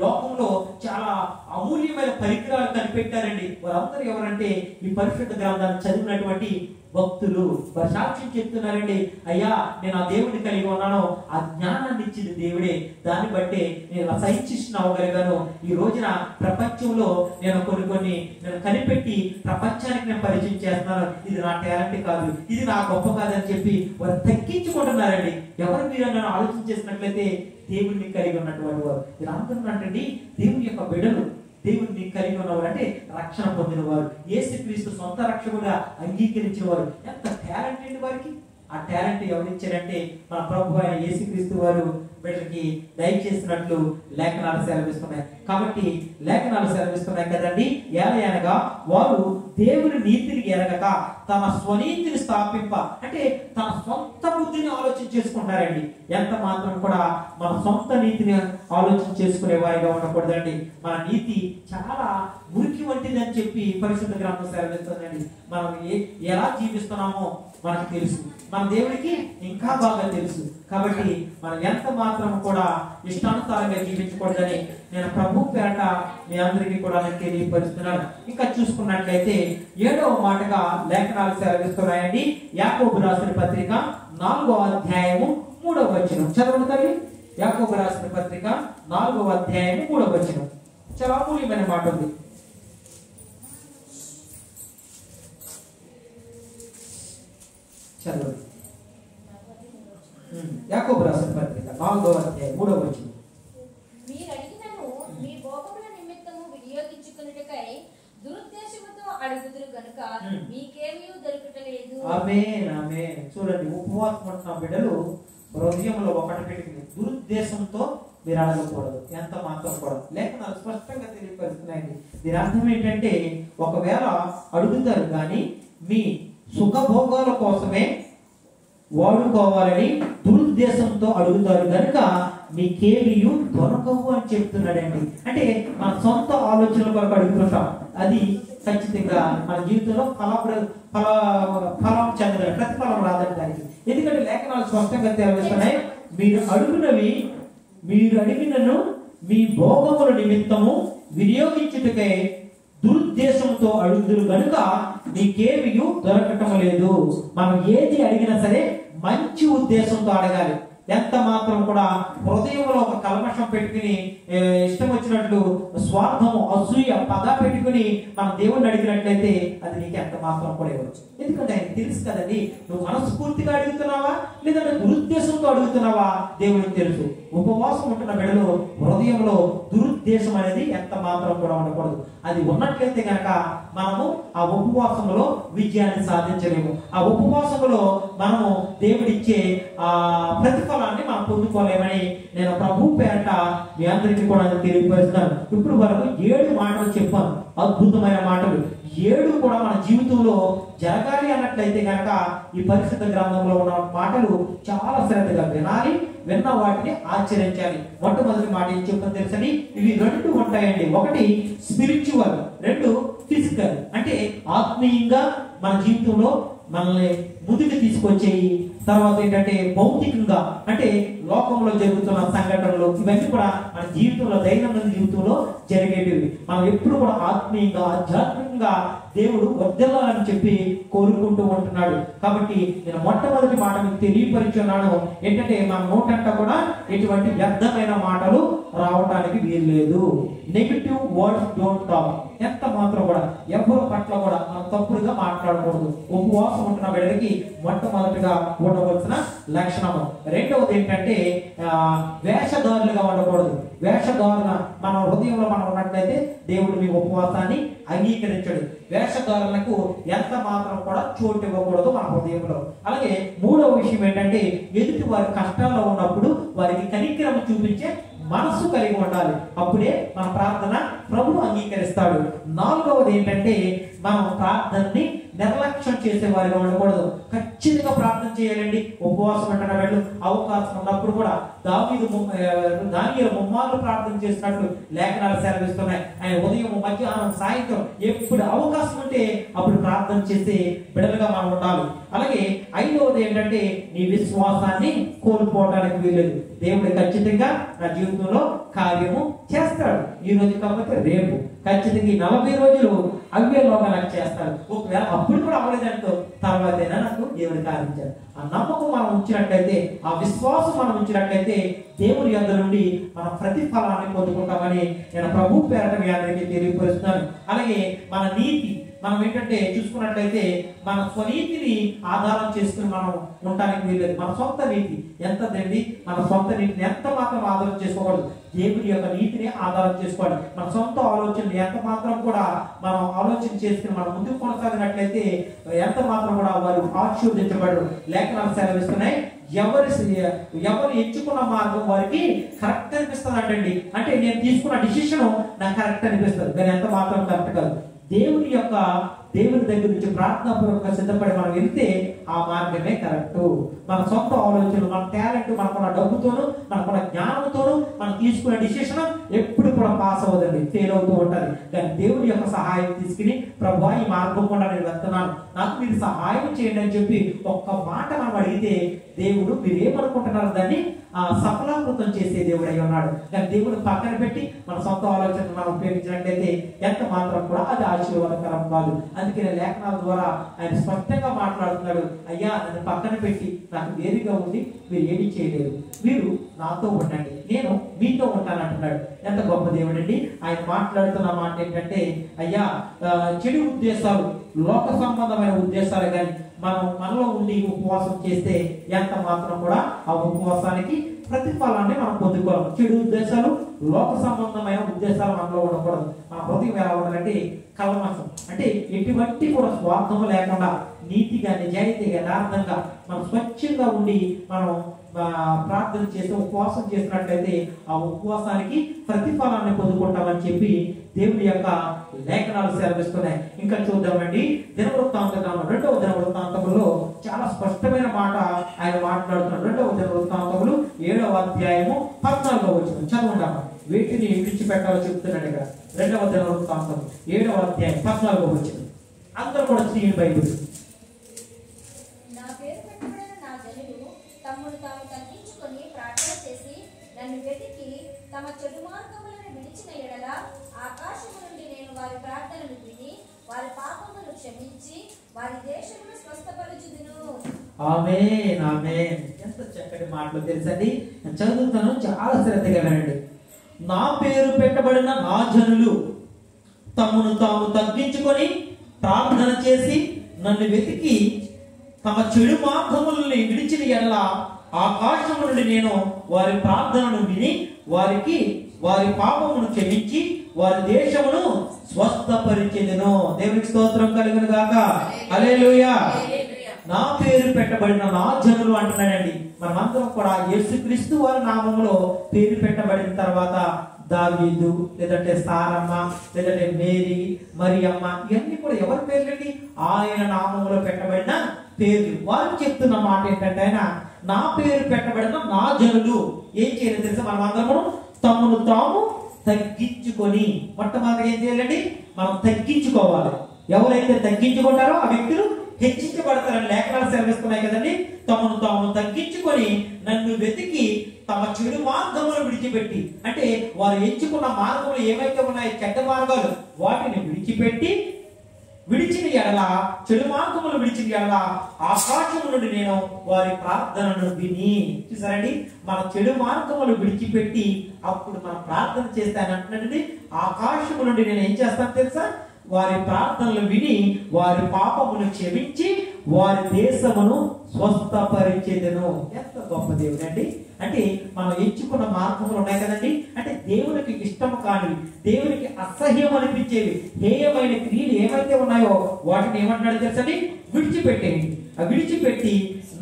లోకంలో చాలా అమూల్యమైన పరికరాలు కనిపెట్టారండి. వారందరూ ఎవరంటే ఈ పరిశుద్ధ గ్రంథాన్ని చదివినటువంటి భక్తులు. వారు సాక్ష్యం చెప్తున్నారండి, అయ్యా నేను ఆ దేవుడిని కలిగి ఉన్నాను, ఆ జ్ఞానాన్ని ఇచ్చింది దేవుడే, దాన్ని బట్టే నేను సైంటిస్ట్ అవ్వగలిగాను. ఈ రోజున ప్రపంచంలో నేను కొన్ని నేను కనిపెట్టి ప్రపంచానికి నేను పరిచయం చేస్తున్నాను. ఇది నా టాలెంట్ కాదు, ఇది నా గొప్ప కాదని చెప్పి వారు తగ్గించుకుంటున్నారండి. ఎవరు మీరు నన్ను ఆలోచన చేసినట్లయితే దేవుడిని కలిగి ఉన్నటువంటి వారు. ఇది అంటున్నట్టండి, దేవుని యొక్క బిడ్డలు, దేవుడిని కలిగి ఉన్నవారు అంటే రక్షణ పొందిన వారు, యేసుక్రీస్తు సొంత రక్షకుడుగా అంగీకరించిన వారు. ఎంత టాలెంట్ అండి వారికి. ఆ టాలెంట్ ఎవరిచ్చారంటే మన ప్రభు అయిన యేసుక్రీస్తు వారు వీళ్ళకి దయచేసినట్లు లేఖనాలు సెలవిస్తున్నాయి. కాబట్టి లేఖనాలు సెలవిస్తున్నాయి కదండి, ఏలయనగా వారు దేవుని నీతిని ఎరగక తమ స్వనీతిని స్థాపింప, అంటే తన సొంత బుద్ధిని ఆలోచన చేసుకుంటారండి. ఎంత మాత్రం కూడా మన సొంత నీతిని ఆలోచన చేసుకునే వారిగా ఉండకూడదండి. మన నీతి చాలా మురికి వంటిది అని చెప్పి పరిశుద్ధ గ్రంథం సెలవిస్తుందండి. మనం ఎలా జీవిస్తున్నామో మనకు తెలుసు, మన దేవుడికి ఇంకా బాగా తెలుసు. కాబట్టి మనం ఎంత మాత్రం కూడా ఇష్టానుసారంగా జీవించకూడదని నేను ప్రభు పేరట మీ అందరికీ కూడా నేను తెలియపరుస్తున్నాను. ఇంకా చూసుకున్నట్లయితే 7వ మాటగా లేఖనాలు సెలవిస్తున్నాయండి. యాకోబు రాసిన పత్రిక 4వ అధ్యాయము 3వ వచనం చదవండి తల్లి. యాకోబు రాసిన పత్రిక 4వ అధ్యాయము 3వ వచనం చాలా అమూల్యమైన మాట ఉంది. చదవండి. యాకోబు రాసిన పత్రిక 4వ అధ్యాయం 3వ వచనం. మీరు అడిగినను మీ భోగముల నిమిత్తము వినియోగించుకొనుటకై దురుద్దేశముతో అడుగుదురు గనుక మీకేమీ దొరుకుటలేదు. ఆమేన్ ఆమేన్. చూడండి, ఉపవాసం ఉంటున్న బిడ్డలు హృదయంలో ఒకటి పెట్టుకుని దురుద్దేశంతో మీరు అడగకూడదు, ఎంత మాత్రం కూడా. లేఖనాలు స్పష్టంగా తెలియపరుస్తున్నాయండి. దీని అర్థం ఏంటంటే, ఒకవేళ అడుగుతారు కానీ మీ సుఖభోగాల కోసమే వాడుకోవాలని దురుద్దేశంతో అడుగుతారు కనుక మీకేమీ దొరకవు అని చెప్తున్నాడండి. అంటే మన సొంత ఆలోచనల కొరకు అడుగుతుంటాం, అది ఖచ్చితంగా మన జీవితంలో ఫలం చెందలేదు, ప్రతిఫలం రాదని దానికి. ఎందుకంటే లేఖనాలు స్పష్టంగా తెలియజేస్తున్నాయి, మీరు అడిగినను మీ భోగముల నిమిత్తము వినియోగించుటకై దురుద్దేశంతో అడుగుదురు కనుక మీకేమీ దొరకటం లేదు. మనం ఏది అడిగినా సరే మంచి ఉద్దేశంతో అడగాలి. ఎంత మాత్రం కూడా హృదయంలో ఒక కల్మషం పెట్టుకుని ఇష్టం వచ్చినట్లు స్వార్థము, అసూయ, పగ పెట్టుకుని మనం దేవుణ్ణి అడిగినట్లయితే అది నీకు ఎంత మాత్రం కూడా ఇవ్వచ్చు. ఎందుకంటే ఆయనకు తెలుసు కదండి, నువ్వు మనస్ఫూర్తిగా అడుగుతున్నావా లేదంటే దురుద్దేశంతో అడుగుతున్నావా దేవుడికి తెలుసు. ఉపవాసం ఉంటున్న బిడ్డలు హృదయంలో దురుద్దేశం అనేది ఎంత మాత్రం కూడా ఉండకూడదు. అది ఉన్నట్లయితే కనుక మనము ఆ ఉపవాసంలో విజయాన్ని సాధించలేము. ఆ ఉపవాసంలో మనము దేవుడిచ్చే ఆ ప్రతిఫలాన్ని మనం పొందుకోలేమని నేను ప్రభు పేరట మీ అందరికీ కూడా తెలియపరుస్తున్నాను. ఇప్పుడు వరకు 7 మాటలు చెప్పాను, అద్భుతమైన మాటలు. 7 కూడా మన జీవితంలో జరగాలి అన్నట్లయితే కనుక ఈ పరిశుద్ధ గ్రంథంలో ఉన్న మాటలు చాలా శ్రద్ధగా వినాలి, విన్న వాటిని ఆచరించాలి. మొట్టమొదటి మాట ఏం చెప్పని తెలుసని, ఇవి 2 ఉంటాయండి. ఒకటి స్పిరిచువల్, 2 ఫిజికల్. అంటే ఆత్మీయంగా మన జీవితంలో మనల్ని ముందుకు తీసుకొచ్చేయి. తర్వాత ఏంటంటే భౌతికంగా, అంటే లోకంలో జరుగుతున్న సంఘటనలు, ఇవన్నీ కూడా మన జీవితంలో దైనందిన జీవితంలో జరిగేటివి. మనం ఎప్పుడు కూడా ఆత్మీయంగా, ఆధ్యాత్మికంగా దేవుడు వర్ధిల్లాలని చెప్పి కోరుకుంటూ ఉంటున్నాడు. కాబట్టి నేను మొట్టమొదటి మాట మీకు తెలియపరిచున్నాను ఏంటంటే, మన నోటంట కూడా ఎటువంటి వ్యర్థమైన మాటలు రావడానికి వీల్లేదు. Negative words don't talk. ఎంత మాత్రం కూడా ఎవరి పట్ల కూడా మనం తప్పుడుగా మాట్లాడకూడదు. ఉపవాసం ఉంటున్న బిడ్డలకి మొట్టమొదటిగా ఉండవలసిన లక్షణము. రెండవది ఏంటంటే వేషధారులుగా ఉండకూడదు. వేషధారణ మన హృదయంలో మనం ఉన్నట్లయితే దేవుడు మీ ఉపవాసాన్ని అంగీకరించడు. వేషధారణకు ఎంత మాత్రం కూడా చోటు ఇవ్వకూడదు మన హృదయంలో. అలాగే 3వ విషయం ఏంటంటే, ఎదుటి వారి కష్టాల్లో ఉన్నప్పుడు వారికి కనికరం చూపించే మనస్సు కలిగి ఉండాలి. అప్పుడే మన ప్రార్థన ప్రభు అంగీకరిస్తాడు. 4వది ఏంటంటే, మనం ప్రార్థనని నిర్లక్ష్యం చేసేవారిగా ఉండకూడదు. ఖచ్చితంగా ప్రార్థన చేయాలండి. ఉపవాసం ఉంటున్న వెళ్ళు అవకాశం ఉన్నప్పుడు కూడా దానియేలు ముమ్మార్లు ప్రార్థన చేసినట్లు లేఖనాలు సెలవిస్తున్నాయి. ఆయన ఉదయం, మధ్యాహ్నం, సాయంత్రం ఎప్పుడు అవకాశం ఉంటే అప్పుడు ప్రార్థన చేసే బిడ్డలుగా మనం ఉండాలి. అలాగే 5వది ఏంటంటే నీ విశ్వాసాన్ని కోల్పోవడానికి వీలేదు. దేవుడు ఖచ్చితంగా నా జీవితంలో కార్యము చేస్తాడు. ఈ రోజు కాకపోతే రేపు ఖచ్చితంగా ఈ 40 రోజులు అవ్వేలోగా నాకు చేస్తాడు. ఒకవేళ అప్పుడు కూడా అవ్వలేదంటూ తర్వాతైనా నాకు దేవుడు కార్యించాడు. ఆ నమ్మకం మనం ఉంచినట్లయితే, ఆ విశ్వాసం మనం ఉంచినట్లయితే దేవుని యొద్ద నుండి మనం ప్రతిఫలాన్ని పొందుకుంటామని నేను ప్రభు పేరట మీ అందరికీ తెలియపరుస్తున్నాను. అలాగే మన నీతి మనం ఏంటంటే చూసుకున్నట్లయితే మన స్వనీతిని ఆధారం చేసుకుని మనం ఉండటానికి వీల్లేదు. మన సొంత నీతి ఎంతదండి? మన సొంత నీతిని ఎంత మాత్రం ఆధారం చేసుకోకూడదు. దేవుని యొక్క నీతిని ఆధారం చేసుకోవాలి. మన సొంత ఆలోచనలు ఎంత మాత్రం కూడా మనం ఆలోచన చేసుకుని మనం ముందుకు కొనసాగినట్లయితే ఎంత మాత్రం కూడా వారు ఆశీర్వదించబడరు. లేఖనాలు సెలవిస్తున్నాయి, ఎవరు ఎంచుకున్న మార్గం వారికి కరెక్ట్ అనిపిస్తుంది అంటండి. అంటే నేను తీసుకున్న డిసిషన్ నాకు కరెక్ట్ అనిపిస్తుంది, కానీ ఎంత మాత్రం కరెక్ట్ కాదు. దేవుని దగ్గర నుంచి ప్రార్థనాపూర్వకంగా సిద్ధపడి మనం వెళ్తే ఆ మార్గమే కరెక్ట్. మన సొంత ఆలోచనలు, మన టాలెంట్, మనకున్న డబ్బుతోనూ, మనకున్న జ్ఞానంతోనూ మనం తీసుకునే డిసిషన్ ఎప్పుడు కూడా పాస్ అవ్వదండి, ఫెయిల్ అవుతూ ఉంటుంది. కానీ దేవుని యొక్క సహాయం తీసుకుని ప్రభువా ఈ మార్గం కూడా నేను వెళ్తున్నాను, నాకు మీరు సహాయం చేయండి అని చెప్పి ఒక్క మాట మనం అడిగితే దేవుడు మీరు ఏమనుకుంటున్నారు దాన్ని సఫలాకృతం చేసే దేవుడు అయి ఉన్నాడు. కానీ దేవుడు పక్కన పెట్టి మన సొంత ఆలోచనలు మనం ఉపయోగించినట్లయితే ఎంత మాత్రం కూడా అది ఆశీర్వాదకరం కాదు. అందుకనే లేఖనాల ద్వారా ఆయన స్పష్టంగా మాట్లాడుతున్నాడు, అయ్యా నన్ను పక్కన పెట్టి నాకు వేరుగా ఉండి మీరు ఏమీ చేయలేరు, మీరు నాతో ఉండండి, నేను మీతో ఉంటానంటున్నాడు. ఎంత గొప్ప దేవుడు అండి. ఆయన మాట్లాడుతున్న మాట ఏంటంటే, అయ్యా చెడు ఉద్దేశాలు, లోక సంబంధమైన ఉద్దేశాలు కానీ మనలో ఉండి ఉపవాసం చేస్తే ఎంత మాత్రం కూడా ఆ ఉపవాసానికి ప్రతిఫలాన్ని మనం పొందుకోవాలి. చెడు ఉద్దేశాలు, లోక సంబంధమైన ఉద్దేశాలు మనలో ఉండకూడదు. మన హృదయం ఎలా ఉండాలంటే కల్మషం, అంటే ఎటువంటి కూడా స్వార్థము లేకుండా నీతిగా, నిజాయితీగా, యథార్థంగా మనం స్వచ్ఛంగా ఉండి మనం ప్రార్థన చేసి ఉపవాసం చేసినట్లయితే ఆ ఉపవాసానికి ప్రతిఫలాన్ని పొందుకుంటామని చెప్పి దేవుడి యొక్క లేఖనాలు సెలవిస్తున్నాయి. ఇంకా చూద్దామండి, దినవృత్తాంతకాండం 2వ దినవృత్తాంతములో చాలా స్పష్టమైన మాట ఆయన మాట్లాడుతున్నాడు. 2వ దినవృత్తాంతములు 7వ అధ్యాయము 14వ వచనం చదవండి. వీటిని విడిచిపెట్టాలో చెప్తున్నాడు ఇక్కడ. 2వ దినవృత్తాంతం 7వ అధ్యాయం 14వ వచనం. అందరూ కూడా స్త్రీని బైబిల్. నా పేరు పెట్టబడిన నా జనులు తమ్ముడు తాము తగ్గించుకొని ప్రార్థన చేసి నన్ను వెతికి తమ చెడు మార్గములను విడిచిన ఎడల ఆకాశము నుండి నేను వారి ప్రార్థనలు విని వారి పాపములను క్షమించి వారి దేశమును స్వస్థపరచుదును. ఆమేన్, ఆమేన్. ఎంత చక్కటి మాటలు తెలుసండి. నేను చదువుతాను, చాలా శ్రద్ధగా వినండి. నా పేరు పెట్టబడిన నా జనులు తమను తాము తగ్గించుకొని ప్రార్థన చేసి నన్ను వెతికి తమ చెడు మార్గములని విడిచిన ఎడల ఆకాశము నుండి నేను వారి ప్రార్థనను విని వారి పాపమును క్షమించి వారి దేశమును స్వస్థపరిచెదను. దేవునికి స్తోత్రం కలుగును గాక. హల్లెలూయా. నా పేరు పెట్టబడిన నా జనులు అంటున్నాడండి. మనమందరం కూడా యేసుక్రీస్తు వారి నామములో పేరు పెట్టబడిన తర్వాత దావీదు, లేదంటే సారమ్మ, లేదంటే మేరీ, మరియమ్మ, ఇవన్నీ కూడా ఎవరి పేర్లండి? ఆయన నామములో పెట్టబడిన పేర్లు. వారు చెప్తున్న మాట ఏంటంటే, ఆయన నా పేరు పెట్టబడిన నా జనులు ఏం చేయాలి తెలుసా? మనం అందరము తమను తాము తగ్గించుకొని, మొట్టమొదటి ఏం చేయాలండి? మనం తగ్గించుకోవాలి. ఎవరైతే తగ్గించుకుంటారో ఆ వ్యక్తులు హెచ్చించబడతారని లేఖనాలు సెలవిస్తున్నాయి కదండి. తమను తాము తగ్గించుకొని నన్ను వెతికి తమ చెడు మార్గములు విడిచిపెట్టి, అంటే వారు ఎంచుకున్న మార్గములు ఏవైతే ఉన్నాయో చెడ్డ మార్గాలు, వాటిని విడిచిన ఎడల, చెడు మార్గములు విడిచిన ఎడల ఆకాశము నుండి నేను వారి ప్రార్థనను విని. చూసారండి, మన చెడు మార్గములు విడిచిపెట్టి అప్పుడు మనం ప్రార్థన చేస్తానంటున్నాడండి. ఆకాశము నుండి నేను ఏం చేస్తాను తెలుసా? వారి ప్రార్థనలు విని వారి పాపమును క్షమించి వారి దేశమును స్వస్థపరిచెదను. ఎంత గొప్ప దేవుడు అండి. అంటే మనం ఎంచుకున్న మార్గములు ఉన్నాయి కదండి, అంటే దేవునికి ఇష్టము కానివి, దేవునికి అసహ్యం అనిపించేవి, హేయమైన క్రియలు ఏవైతే ఉన్నాయో వాటిని ఏమంటాడు తెలుసండి? విడిచిపెట్టేయండి. ఆ విడిచిపెట్టి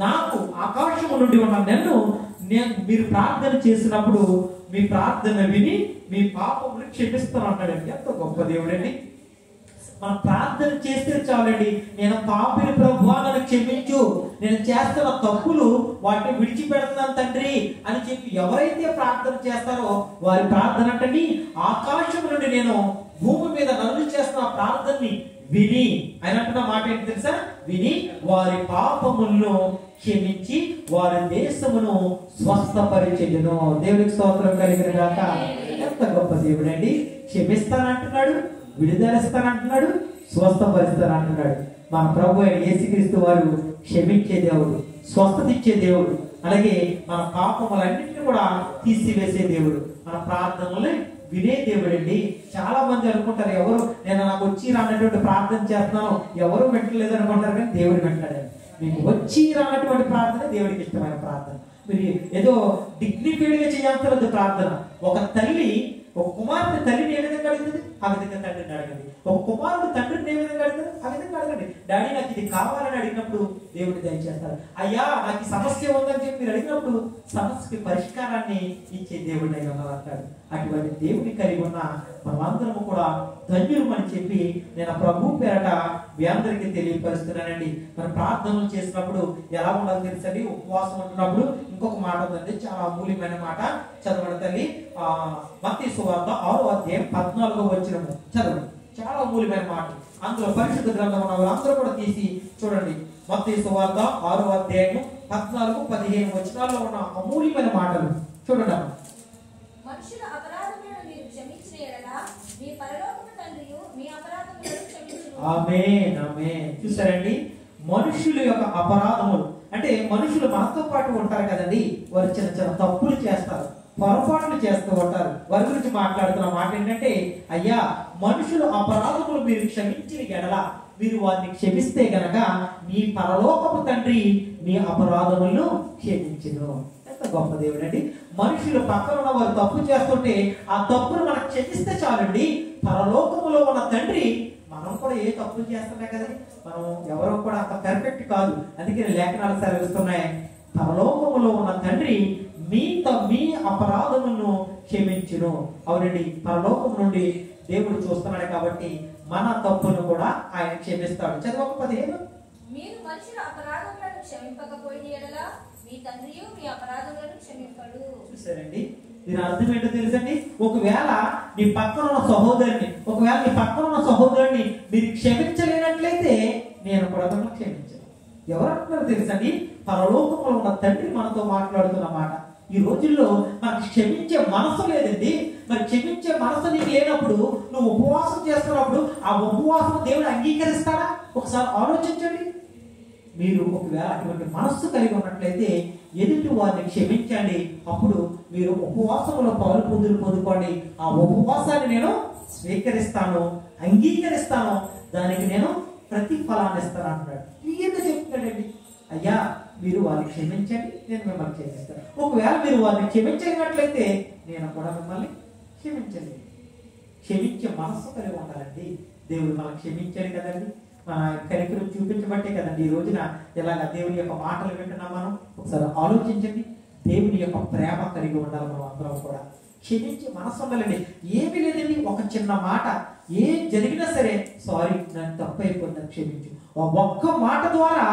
నాకు ఆకాశము నుండి ఉన్న నన్ను మీరు ప్రార్థన చేసినప్పుడు మీ ప్రార్థన విని మీ పాపమును క్షమిస్తాను అంటాడండి. ఎంత గొప్ప దేవుడు అండి. మనం ప్రార్థన చేస్తే చాలండి. నేను పాపిని ప్రభువా నన్ను క్షమించు, నేను చేస్తున్న తప్పులు వాటిని విడిచిపెడుతున్నాను తండ్రి అని చెప్పి ఎవరైతే ప్రార్థన చేస్తారో వారి ప్రార్థన అంటే ఆకాశం నుండి నేను భూమి మీద నన్ను చేస్తున్న ప్రార్థనని విని, ఆయన అంటున్న మాట ఏంటి తెలుసా? విని వారి పాపములను క్షమించి వారి దేశమును స్వస్థపరిచెను. దేవునికి స్తోత్రం కలిగిన గాక. ఎంత గొప్ప దేవుడు అండి! క్షమిస్తానంటున్నాడు, విడుదలస్తానంటున్నాడు, స్వస్థపరుస్తానంటున్నాడు. మన ప్రభు అయిన యేసుక్రీస్తు వారు క్షమించే దేవుడు, స్వస్థత ఇచ్చే దేవుడు, అలాగే మన పాపములన్నింటినీ కూడా తీసివేసే దేవుడు, మన ప్రార్థనలు వినే దేవుడు అండి. చాలా మంది అనుకుంటారు, ఎవరు నేను నాకు వచ్చి రానటువంటి ప్రార్థన చేస్తున్నాను, ఎవరు వింటలేదు అనుకుంటారు, కానీ దేవుడు వింటాడు. మీకు వచ్చి రానటువంటి ప్రార్థన దేవుడికి ఇష్టమైన ప్రార్థన. మీరు ఏదో డిగ్నిఫైడ్గా చేయాల్సిన ప్రార్థన. ఒక తల్లి ఒక కుమార్తె తల్లిని ఏ విధంగా అడుగుతుంది, ఆ విధంగా తండ్రిని అడగండి. ఒక కుమారుడు తండ్రిని ఏ విధంగా అడుగుతుంది, ఆ విధంగా అడగండి. డాడీ నాకు ఇది కావాలని అడిగినప్పుడు దేవుడు దయచేస్తారు. అయ్యా నాకు సమస్య ఉందని చెప్పి మీరు అడిగినప్పుడు సమస్యకి పరిష్కారాన్ని ఇచ్చే దేవుడు అయిన అంటాడు. అటువంటి దేవుని కలిగి ఉన్న మనమందరము కూడా ధన్యులమని చెప్పి నేను ప్రభు పేరట మీ అందరికీ తెలియపరుస్తున్నానండి. మన ప్రార్థనలు చేసినప్పుడు ఎలా ఉండాలి తెలుసండి? ఉపవాసం ఉంటున్నప్పుడు ఇంకొక మాట ఉందండి, చాలా అమూల్యమైన మాట. చదవండి తల్లి, మత్తయి సువార్త 6వ అధ్యాయం 14వ వచనము చదవండి. చాలా అమూల్యమైన మాట. అందులో పరిశుద్ధ గ్రంథం ఉన్న వాళ్ళందరూ కూడా తీసి చూడండి. మత్తయి సువార్త 6వ అధ్యాయం 14, 15 వచనాల్లో ఉన్న అమూల్యమైన మాటలు చూడండి. మనుషుల అపరాధములను మీరు క్షమించిన యెడల మీ పరలోకపు తండ్రియు మీ అపరాధములను క్షమించును. ఆమేన్, ఆమేన్. చూసారండి, మనుషుల యొక్క అపరాధములు అంటే మనుషులు మనతో పాటు ఉంటారు కదండి, వారు చిన్న చిన్న తప్పులు చేస్తారు, పొరపాట్లు చేస్తూ ఉంటారు. వారి గురించి మాట్లాడుతున్న మాట ఏంటంటే, అయ్యా మనుషుల అపరాధములు మీరు క్షమించిన ఎడల మీరు వారిని క్షమిస్తే గనక మీ పరలోకపు తండ్రి మీ అపరాధములను క్షమించును. ఎంత గొప్ప దేవుడు అండి! మనుషులు పక్కన ఉన్న వారు తప్పు చేస్తుంటే ఆ తప్పును మనం క్షమిస్తే చాలండి, పరలోకములో ఉన్న తండ్రి, మనం కూడా ఏ తప్పులు చేస్తున్నాయి కదండి, మనం ఎవరో కూడా అంత పర్ఫెక్ట్ కాదు. అందుకే లేఖనాలు సెలవిస్తున్నాయి, పరలోకములో ఉన్న తండ్రి మీ అపరాధములను క్షమించును. అవునండి, పరలోకం నుండి దేవుడు చూస్తున్నాడు కాబట్టి మన తప్పును కూడా ఆయన క్షమిస్తాడు. చదవక 15. మీరు మనుషుల అపరాధములను క్షమింపకపోయిన యెడల మీ తండ్రియు మీ అపరాధములను క్షమింపడు. చూసారండి, దీని అర్థం ఏంటో తెలుసండి? ఒకవేళ నీ పక్కన ఉన్న సహోదరుని మీరు క్షమించలేనట్లయితే నేను కూడా మిమ్మల్ని క్షమించను. ఎవరంటున్నారు తెలుసండి? పరలోకంలో ఉన్న తండ్రి మనతో మాట్లాడుతున్న మాట. ఈ రోజుల్లో మనకు క్షమించే మనసు లేదండి. మరి క్షమించే మనసు నీకు లేనప్పుడు నువ్వు ఉపవాసం చేస్తున్నప్పుడు ఆ ఉపవాసం దేవుడు అంగీకరిస్తాడా? ఒకసారి ఆలోచించండి. మీరు ఒకవేళ అటువంటి మనస్సు కలిగి ఉన్నట్లయితే ఎదుటి వారిని క్షమించండి. అప్పుడు మీరు ఉపవాసంలో పొందుకోండి. ఆ ఉపవాసాన్ని నేను స్వీకరిస్తాను, అంగీకరిస్తాను, దానికి నేను ప్రతిఫలాన్ని ఇస్తాను అంటున్నాడు. క్లియర్గా చెప్తున్నాడండి. అయ్యా మీరు వారిని క్షమించండి, నేను మిమ్మల్ని క్షమిస్తాను. ఒకవేళ మీరు వారిని క్షమించనట్లయితే నేను కూడా మిమ్మల్ని క్షమించండి. క్షమించే మనస్సు కలిగి ఉండాలండి. దేవుడు మనం క్షమించాడు కదండి, మన కరికరం చూపించబట్టే కదండి ఈ రోజున ఇలాగ దేవుని యొక్క మాటలు వింటున్నాం. మనం ఒకసారి ఆలోచించండి. దేవుని యొక్క ప్రేమ కలిగి ఉండాలి. మనం అందరం కూడా క్షమించే మనసు ఉండాలండి. ఏమీ లేదండి, ఒక చిన్న మాట ఏం జరిగినా సరే, సారీ నన్ను తప్పు అయిపోయిందని క్షమించు. ఒక్క మాట ద్వారా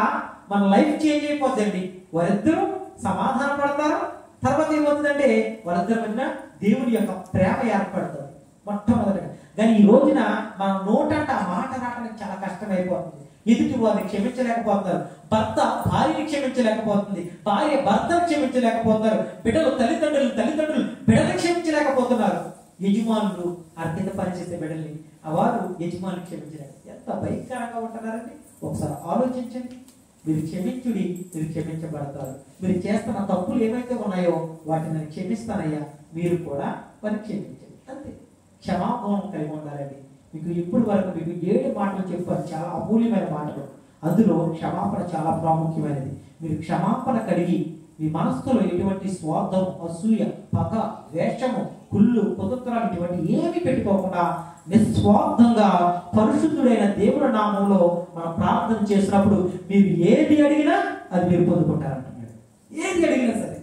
మన లైఫ్ చేంజ్ అయిపోద్దండి. వారిద్దరూ సమాధాన పడతారు. తర్వాత ఏమవుతుందంటే వాళ్ళిద్దరి మధ్య దేవుని యొక్క ప్రేమ ఏర్పడుతుంది మొట్టమొదటిగా. కానీ ఈ రోజున మన నోటంటే ఆ మాట రావడానికి చాలా కష్టమైపోతుంది. ఎదుటి వారిని క్షమించలేకపోతున్నారు, భర్త భార్యని క్షమించలేకపోతుంది, భార్య భర్తను క్షమించలేకపోతున్నారు, బిడ్డలు తల్లిదండ్రులు బిడ్డలు క్షమించలేకపోతున్నారు, యజమానులు అర్థిత పనిచేసే బిడ్డల్ని వారు యజమానులు క్షమించలేరు. ఎంత భయంకరంగా ఉంటున్నారండి. ఒకసారి ఆలోచించండి. మీరు క్షమించుడి, మీరు క్షమించబడతారు. మీరు చేస్తున్న తప్పులు ఏమైతే ఉన్నాయో వాటిని నేను క్షమిస్తానయ్యా, మీరు కూడా వారిని క్షమించండి. అంతే. క్షమాపణ కలిగి ఉండాలండి. మీకు ఇప్పుడు వరకు మీకు 7 మాటలు చెప్పారు, చాలా అమూల్యమైన మాటలు. అందులో క్షమాపణ చాలా ప్రాముఖ్యమైనది. మీరు క్షమాపణ కలిగి మీ మనస్సులో ఎటువంటి స్వార్థం, అసూయ, పగ, ద్వేషము, కుళ్ళు, కుతంత్రాలు ఇటువంటి ఏమి పెట్టుకోకుండా నిస్వార్థంగా పరిశుద్ధుడైన దేవుని నామంలో మనం ప్రార్థన చేసినప్పుడు మీరు ఏది అడిగినా అది మీరు పొందుకుంటారంటున్నాడు. ఏది అడిగినా సరే.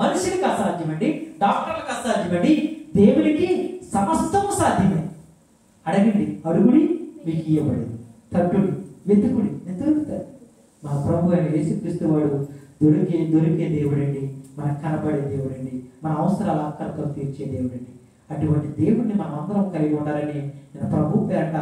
మనుషులకి అసాధ్యమండి, డాక్టర్లకు అసాధ్యమండి, దేవునికి సమస్తము సాధ్యమే. అడగండి, అడుగుడి మీకు ఇవ్వబడింది. తట్టుడి, వెతుకుడి, ఎంత వెతుకుతారు? మా ప్రభు అయిన యేసుక్రీస్తు వాడు దొరికే దేవుడండి, మనకు కనబడే దేవుడండి, మన అవసరాల అక్కర్తో తీర్చే దేవుడండి. అటువంటి దేవుడిని మనం అందరం కలిగి ఉండాలని నేను ప్రభు పేరట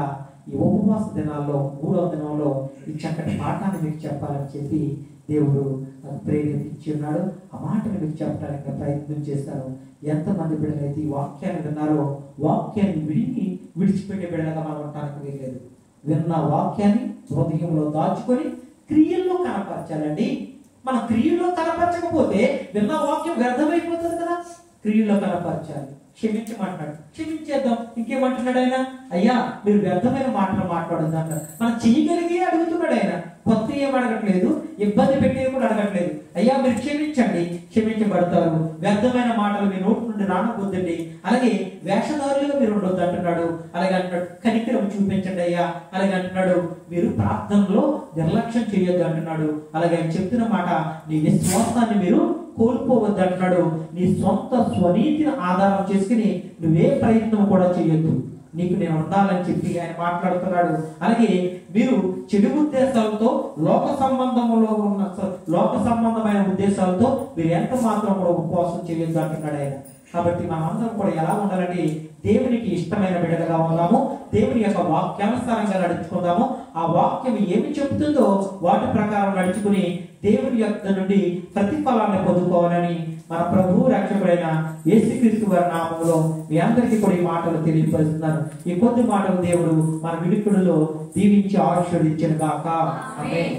ఈ ఉపవాస దినాల్లో 3వ దినంలో ఈ చక్కటి పాఠాన్ని మీకు చెప్పాలని చెప్పి దేవుడు నాకు ప్రేరేపించి ఉన్నాడు. ఆ మాటను మీకు చెప్పడానికి ప్రయత్నం చేస్తాను. ఎంతమంది బిడ్డలైతే ఈ వాక్యాన్ని విన్నారో వాక్యాన్ని విడిచిపెట్టే బిడ్డలుగా మనం ఉండటానికి వీల్లేదు. విన్న వాక్యాన్ని హృదయంలో దాచుకొని క్రియల్లో కనపరచాలండి. మన క్రియల్లో కనపరచకపోతే విన్న వాక్యం వ్యర్థమైపోతుంది కదా. క్రియల్లో కనపరచాలి. క్షమించమంటున్నాడు, క్షమించేద్దాం. ఇంకేమంటున్నాడు ఆయన? అయ్యా మీరు వ్యర్థమైన మాటలు మాట్లాడొద్దు అంటారు. మనం చేయగలిగే అడుగుతున్నాడు ఆయన. కొత్త ఏం అడగట్లేదు, ఇబ్బంది పెట్టేది కూడా అడగట్లేదు. అయ్యా మీరు క్షమించండి, క్షమించబడతారు. వ్యర్థమైన మాటలు మీ నోటి నుండి రానబోద్దండి. అలాగే వేషధారులుగా మీరు ఉండొద్దు అంటున్నాడు. అలాగే అంటున్నాడు కనికరం చూపించండి అయ్యా. అలాగే అంటున్నాడు మీరు ప్రార్థనలో నిర్లక్ష్యం చేయొద్దు అంటున్నాడు. అలాగే ఆయన చెప్తున్న మాట నీ విశ్వాసాన్ని మీరు కోల్పోవద్దు అంటున్నాడు. నీ సొంత స్వనీతిని ఆధారం చేసుకుని నువ్వే ప్రయత్నం కూడా చేయొద్దు, నీకు నేను ఉండాలని చెప్పి ఆయన మాట్లాడుతున్నాడు. అలాగే మీరు చెడు ఉద్దేశాలతో లోక సంబంధమైన ఉద్దేశాలతో మీరు ఎంత మాత్రం కూడా ఉపవాసం చేయొద్దు అంటున్నాడు ఆయన. కాబట్టి మనమందరం కూడా ఎలా ఉండాలంటే దేవునికి ఇష్టమైన బిడ్డలుగా ఉందాము. దేవుని యొక్క వాక్యానుసారంగా నడుచుకుందాము. ఆ వాక్యం ఏమి చెబుతుందో వాటి ప్రకారం నడుచుకుని దేవుని యొక్క నుండి ప్రతిఫలాన్ని పొందుకోవాలని మన ప్రభు రక్షకుడైన యేసుక్రీస్తు వారి నామములో మీ అందరికీ కూడా ఈ మాటలు తెలియపరుస్తున్నాను. ఈ కొద్ది మాటలు దేవుడు మన వినికిడిలో దీవించి ఆశీర్వదించును గాక. ఆమేన్.